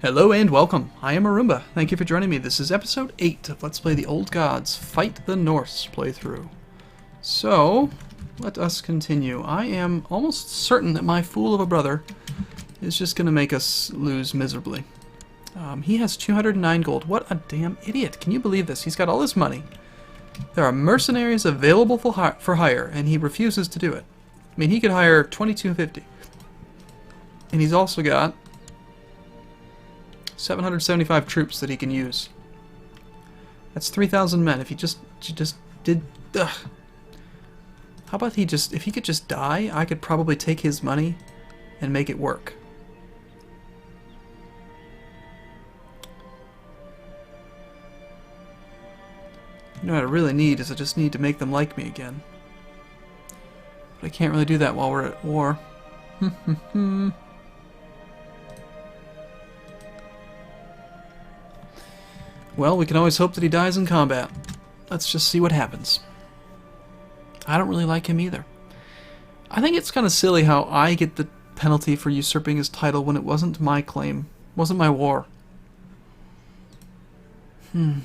Hello and welcome. I am Arumba. Thank you for joining me. This is episode 8 of Let's Play the Old Gods Fight the Norse playthrough. So, let us continue. I am almost certain that my fool of a brother is just going to make us lose miserably. He has 209 gold. What a damn idiot. Can you believe this? He's got all this money. There are mercenaries available for hire, and he refuses to do it. I mean, he could hire 2250. And he's also got 775 troops that he can use. That's 3,000 men. If he just did... Ugh. How about if he could just die, I could probably take his money and make it work. You know what I really need is I just need to make them like me again. But I can't really do that while we're at war. Well, we can always hope that he dies in combat. Let's just see what happens. I don't really like him either. I think it's kind of silly how I get the penalty for usurping his title when it wasn't my claim. Wasn't my war. I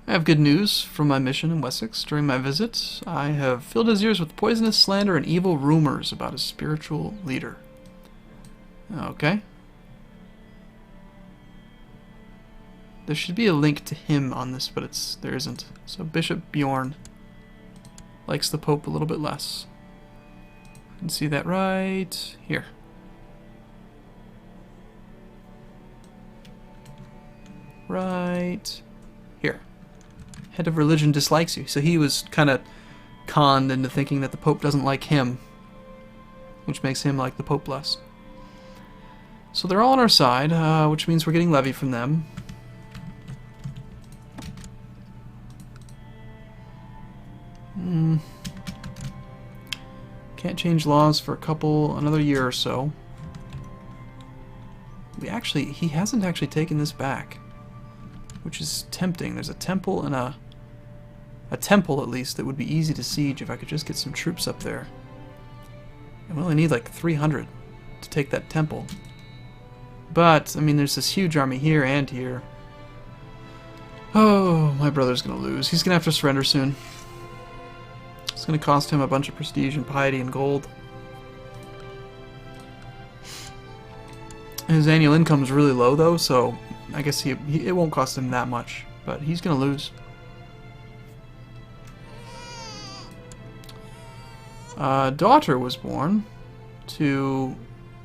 have good news from my mission in Wessex. During my visit, I have filled his ears with poisonous slander and evil rumors about his spiritual leader. Okay. There should be a link to him on this, but there isn't. So Bishop Bjorn likes the Pope a little bit less. You can see that right here. Right here. Head of religion dislikes you. So he was kind of conned into thinking that the Pope doesn't like him, which makes him like the Pope less. So they're all on our side, which means we're getting levy from them. Can't change laws for another year or so. He hasn't actually taken this back, which is tempting. There's a temple and a temple at least that would be easy to siege if I could just get some troops up there. And we only need like 300 to take that temple. But, I mean, there's this huge army here and here. Oh, my brother's gonna lose. He's gonna have to surrender soon. It's going to cost him a bunch of prestige and piety and gold. His annual income is really low, though, so I guess it won't cost him that much. But he's going to lose. A daughter was born to...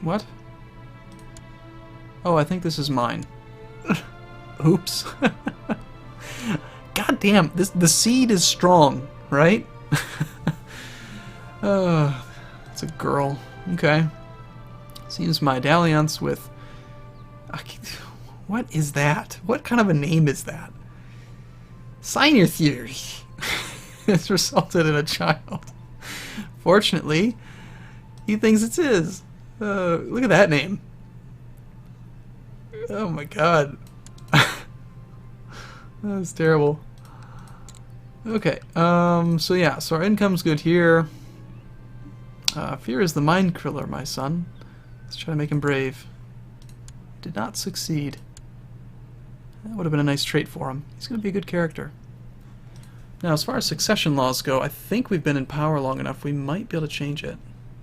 What? Oh, I think this is mine. Oops. God damn, the seed is strong, right? It's a girl. Okay. Seems my dalliance with... What is that? What kind of a name is that? Sign your theory. It's resulted in a child. Fortunately, he thinks it's his. Look at that name. Oh my god. That was terrible. Okay, so yeah, so our income's good here. Fear is the mind killer, my son. Let's try to make him brave. Did not succeed. That would have been a nice trait for him. He's going to be a good character. Now, as far as succession laws go, I think we've been in power long enough we might be able to change it.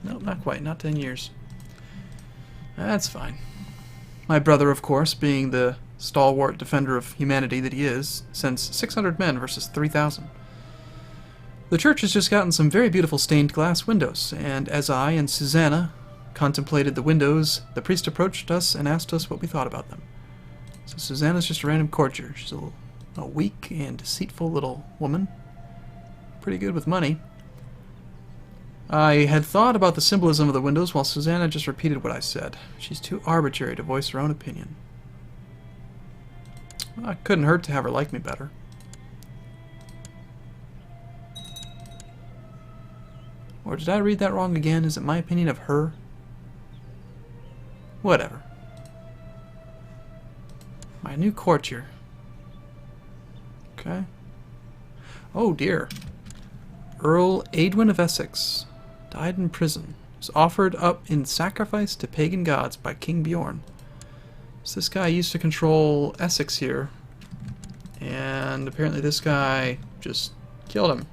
No, not quite. Not 10 years. That's fine. My brother, of course, being the stalwart defender of humanity that he is, sends 600 men versus 3,000. The church has just gotten some very beautiful stained glass windows, and as I and Susanna contemplated the windows, the priest approached us and asked us what we thought about them. So Susanna's just a random courtier. She's a weak and deceitful little woman. Pretty good with money. I had thought about the symbolism of the windows while Susanna just repeated what I said. She's too arbitrary to voice her own opinion. Well, it couldn't hurt to have her like me better. Or did I read that wrong again? Is it my opinion of her? Whatever. My new courtier. Okay. Oh dear. Earl Edwin of Essex died in prison. was offered up in sacrifice to pagan gods by King Bjorn. So this guy used to control Essex here, and apparently this guy just killed him.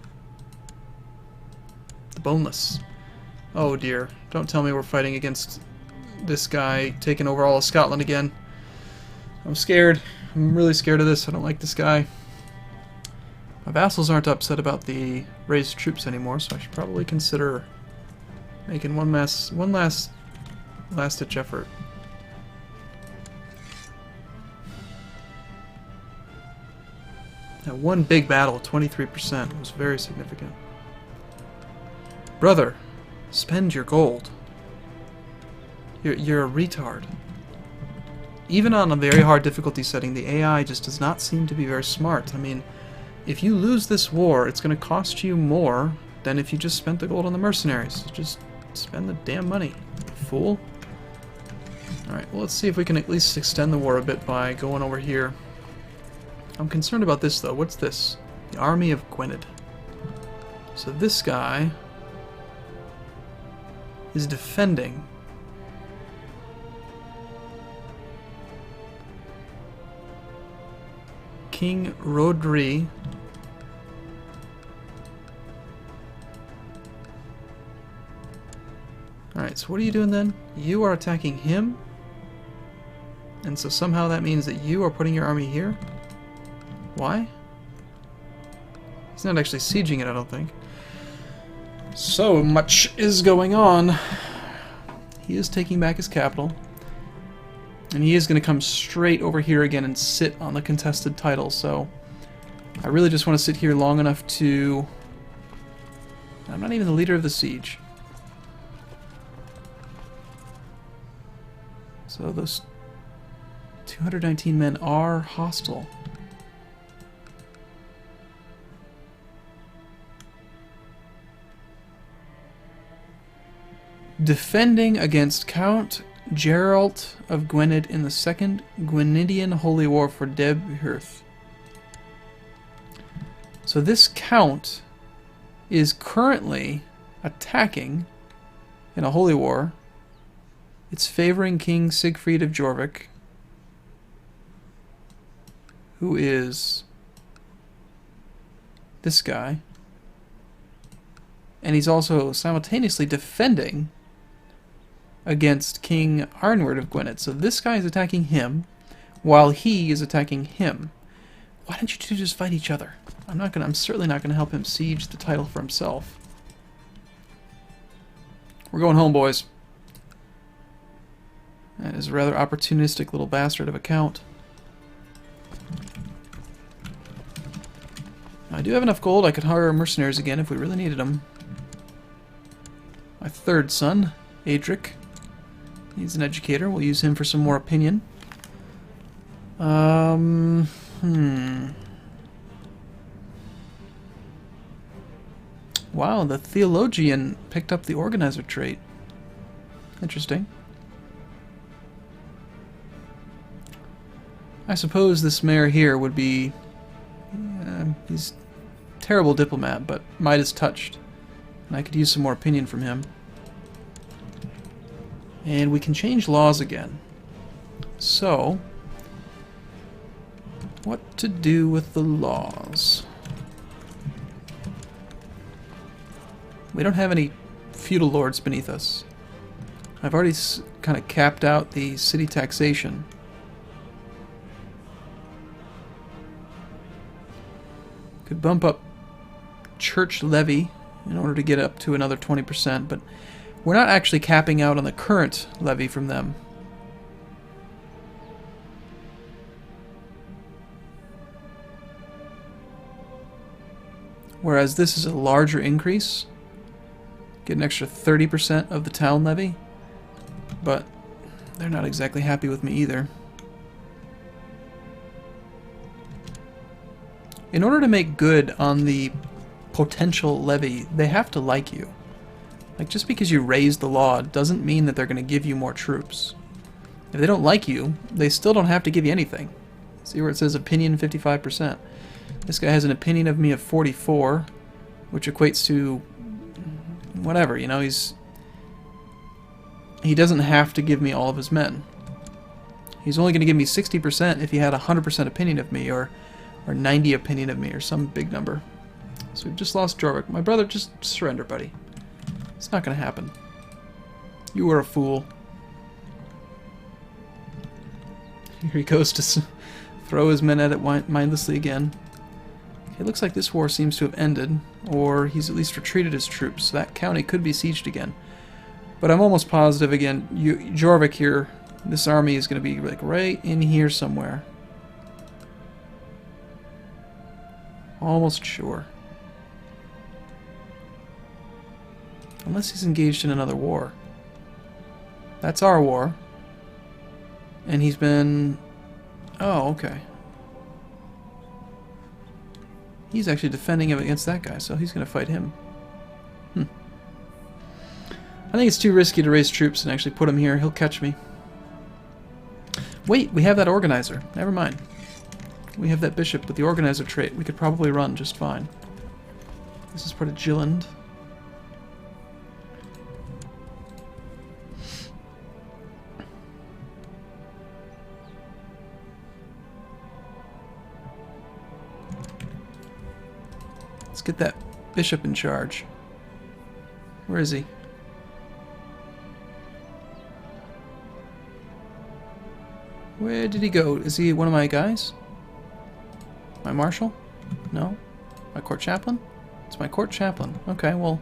The Boneless. Oh dear, don't tell me we're fighting against this guy taking over all of Scotland again. I'm scared. I'm really scared of this. I don't like this guy. My vassals aren't upset about the raised troops anymore, so I should probably consider making one last ditch effort. That one big battle, 23%, was very significant. Brother, spend your gold. You're a retard. Even on a very hard difficulty setting, the AI just does not seem to be very smart. I mean, if you lose this war, it's going to cost you more than if you just spent the gold on the mercenaries. Just spend the damn money, fool. Alright, well, let's see if we can at least extend the war a bit by going over here. I'm concerned about this, though. What's this? The Army of Gwynedd. So this guy is defending King Rodri. Alright, so what are you doing then? You are attacking him? And so somehow that means that you are putting your army here? Why? He's not actually sieging it, I don't think. So much is going on. He is taking back his capital. And he is going to come straight over here again and sit on the contested title, so I really just want to sit here long enough to... I'm not even the leader of the siege. So those 219 men are hostile. Defending against Count Geralt of Gwynedd in the Second Gwynedian Holy War for Debhirth. So this count is currently attacking in a holy war. It's favoring King Siegfried of Jorvik, who is this guy. And he's also simultaneously defending against King Arnward of Gwynedd. So this guy is attacking him while he is attacking him. Why don't you two just fight each other? I'm certainly not gonna help him siege the title for himself. We're going home, boys. That is a rather opportunistic little bastard of a count. I do have enough gold. I could hire mercenaries again if we really needed them. My third son, Adric. He's an educator. We'll use him for some more opinion. Wow, the theologian picked up the organizer trait. Interesting. I suppose this mayor here would be... he's a terrible diplomat, but Midas touched. And I could use some more opinion from him. And we can change laws again. So, what to do with the laws? We don't have any feudal lords beneath us. I've already kind of capped out the city taxation. Could bump up church levy in order to get up to another 20%, but we're not actually capping out on the current levy from them. Whereas this is a larger increase. Get an extra 30% of the town levy. But they're not exactly happy with me either. In order to make good on the potential levy, they have to like you. Like, just because you raise the law doesn't mean that they're going to give you more troops. If they don't like you, they still don't have to give you anything. See where it says opinion 55%. This guy has an opinion of me of 44, which equates to whatever, you know, he's he doesn't have to give me all of his men. He's only going to give me 60% if he had 100% opinion of me, or 90 opinion of me, or some big number. So we've just lost Jorvik. My brother, just surrender, buddy. It's not going to happen. You were a fool. Here he goes to throw his men at it mindlessly again. Okay, it looks like this war seems to have ended, or he's at least retreated his troops. So that county could be sieged again. But I'm almost positive again, Jorvik here, this army is going to be like right in here somewhere. Almost sure. Unless he's engaged in another war. That's our war. And he's been... Oh, okay. He's actually defending him against that guy, so he's going to fight him. I think it's too risky to raise troops and actually put him here. He'll catch me. Wait, we have that organizer. Never mind. We have that bishop with the organizer trait. We could probably run just fine. This is part of Jylland. Let's get that bishop in charge. Where is he? Where did he go? Is he one of my guys? My marshal? No? My court chaplain? It's my court chaplain. Okay, well,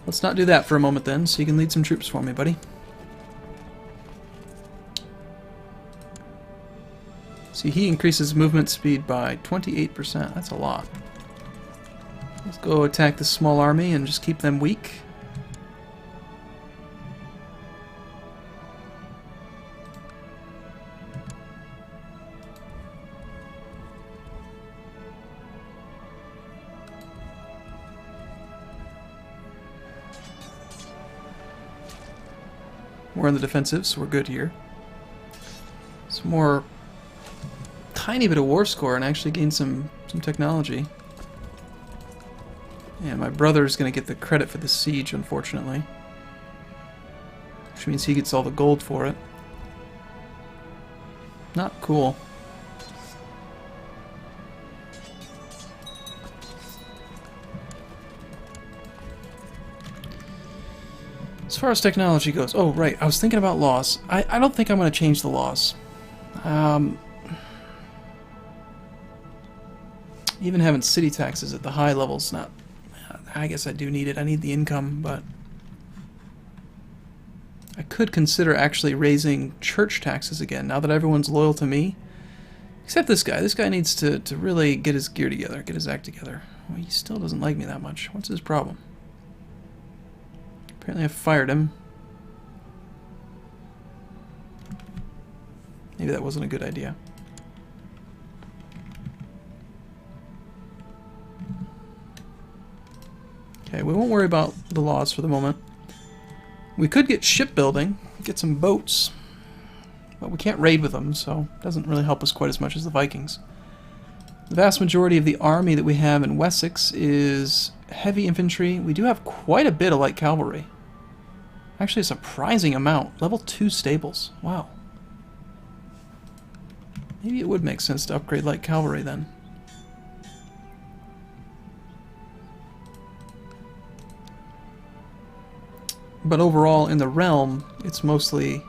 let's not do that for a moment then, so you can lead some troops for me, buddy. See, he increases movement speed by 28%. That's a lot. Let's go attack this small army and just keep them weak. We're in the defensive, so we're good here. Some more tiny bit of war score and actually gain some technology. And my brother's going to get the credit for the siege, unfortunately. Which means he gets all the gold for it. Not cool. As far as technology goes... Oh, right. I was thinking about laws. I don't think I'm going to change the laws. Even having city taxes at the high levels, not... I guess I do need it. I need the income, but... I could consider actually raising church taxes again, now that everyone's loyal to me. Except this guy. This guy needs to really get his gear together, get his act together. Well, he still doesn't like me that much. What's his problem? Apparently I fired him. Maybe that wasn't a good idea. Okay, we won't worry about the laws for the moment. We could get shipbuilding, get some boats, but we can't raid with them, so it doesn't really help us quite as much as the Vikings. The vast majority of the army that we have in Wessex is heavy infantry. We do have quite a bit of light cavalry. Actually, a surprising amount. Level 2 stables. Wow. Maybe it would make sense to upgrade light cavalry then. But overall, in the realm, it's mostly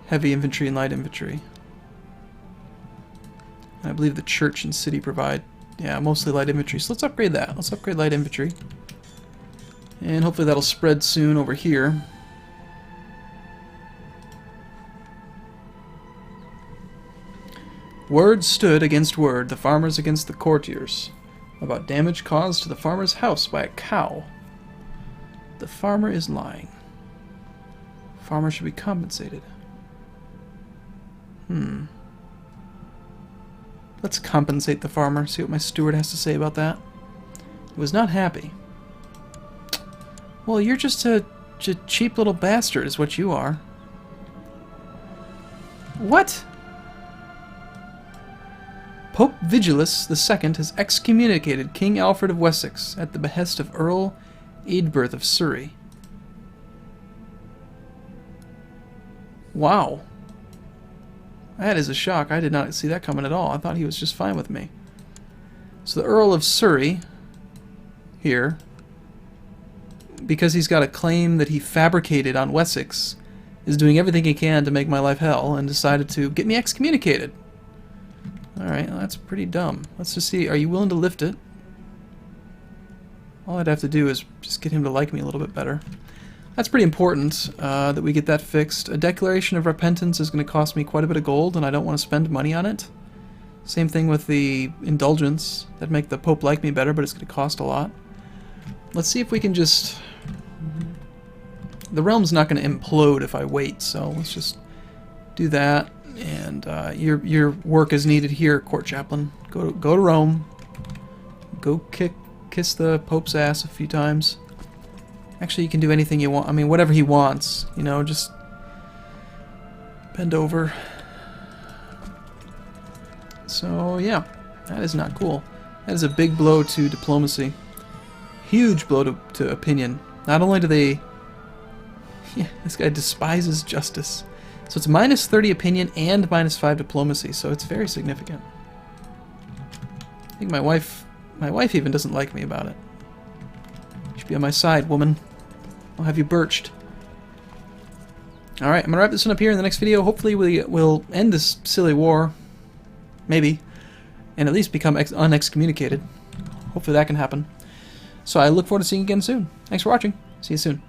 heavy infantry and light infantry. And I believe the church and city provide, yeah, mostly light infantry. So let's upgrade that. Let's upgrade light infantry. And hopefully that'll spread soon over here. Word stood against word, the farmers against the courtiers, about damage caused to the farmer's house by a cow. The farmer is lying. Farmer should be compensated. Let's compensate the farmer, see what my steward has to say about that. He was not happy. Well, you're just a cheap little bastard is what you are. What? Pope Vigilus II has excommunicated King Alfred of Wessex at the behest of Earl Eadberth of Surrey. Wow. That is a shock. I did not see that coming at all. I thought he was just fine with me. So the Earl of Surrey, here, because he's got a claim that he fabricated on Wessex, is doing everything he can to make my life hell and decided to get me excommunicated. Alright, well, that's pretty dumb. Let's just see. Are you willing to lift it? All I'd have to do is just get him to like me a little bit better. That's pretty important that we get that fixed. A declaration of repentance is going to cost me quite a bit of gold, and I don't want to spend money on it. Same thing with the indulgence. That'd make the Pope like me better, but it's going to cost a lot. Let's see if we can just... The realm's not going to implode if I wait, so let's just do that. And your work is needed here, Court Chaplain. Go to Rome. Go kiss the Pope's ass a few times. Actually, you can do anything you want. I mean, whatever he wants. You know, just bend over. So, yeah. That is not cool. That is a big blow to diplomacy. Huge blow to opinion. Not only do they... Yeah, this guy despises justice. So it's minus 30 opinion and minus 5 diplomacy, so it's very significant. I think my wife even doesn't like me about it. You should be on my side, woman. I'll have you birched. Alright, I'm going to wrap this one up here in the next video. Hopefully we'll end this silly war. Maybe. And at least become unexcommunicated. Hopefully that can happen. So I look forward to seeing you again soon. Thanks for watching. See you soon.